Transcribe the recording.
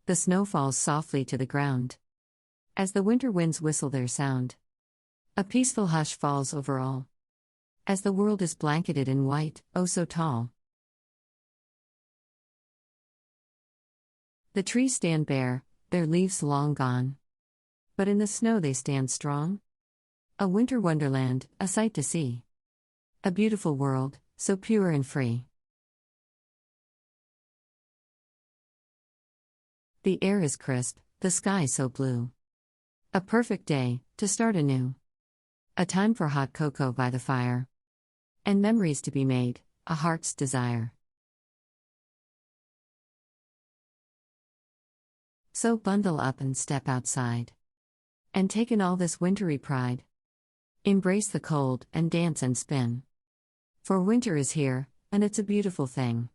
The snow falls softly to the ground. As the winter winds whistle their sound, a peaceful hush falls over all. As the world is blanketed in white, oh so tall. The trees stand bare, their leaves long gone. But in the snow they stand strong. A winter wonderland, a sight to see. A beautiful world, so pure and free. The air is crisp, the sky so blue. A perfect day, to start anew. A time for hot cocoa by the fire. And memories to be made, a heart's desire. So bundle up and step outside. And take in all this wintry pride. Embrace the cold and dance and spin. For winter is here, and it's a beautiful thing.